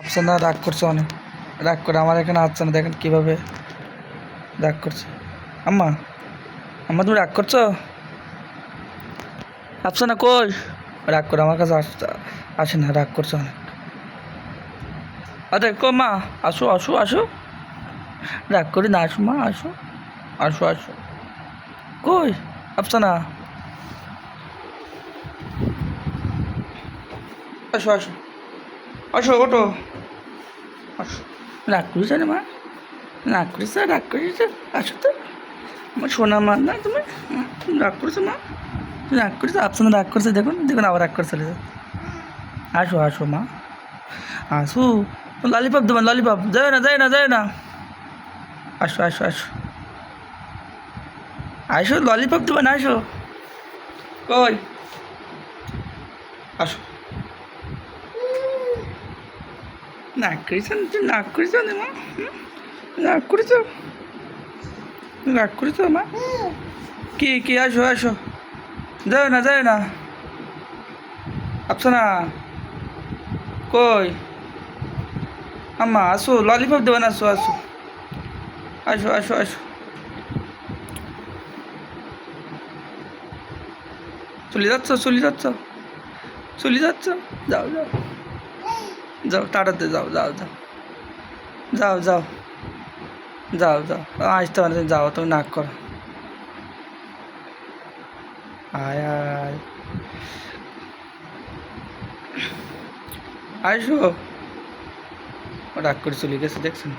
আফসানা রাগ করছে অনেক, রাগ করে আমার এখানে আসছে না। দেখেন কীভাবে রাগ করছে। আম্মা, আম্মা তুমি রাগ করছো? আফসানা কই? রাগ করে আমার কাছে আসে না, রাগ করছে অনেক। আরে কো মা, আসো আসো আসো, রাগ করি না, আসো মা, আসো আসো আসো। কই আফসানা? আসো আসো আসো, ওঠো, আসো। রাগ করিস না মা, রাগ করিস না, রাগ করিস না, আসো তো আমার সোনা মা। না তুমি রাগ করেছো মা, রাগ করেছো? আফসানা রাগ করছে, দেখুন দেখুন আবার রাগ করে চলে যাও। আসো আসো মা, আসো। ললিপপ দেবেন, ললিপপ যায় না, যায় না, যায় না। আসো আসো আসো আসো, ললিপপ দেবেন, আসো। কই? আসো। নাক করেছেন, নাক করেছ মা, রাগ করেছ, রাগ করেছ মা? কি কি? আসো আসো, যায় না, যায় না। আফসানা কই? আম্মা আসো, ললিপপ দেবেন, আসো আসো আসো আসো আসো। চলে যাচ্ছ, চলে যাচ্ছ, চলে যাচ্ছ? যাও যাও যাও, টাটাতে যাও, যাও যাও যাও যাও যাও যাও, আসতে পারে, যাও তুমি নাক করো। আয় আয়, আসো। রাগ করে চলে গেছে দেখছেন।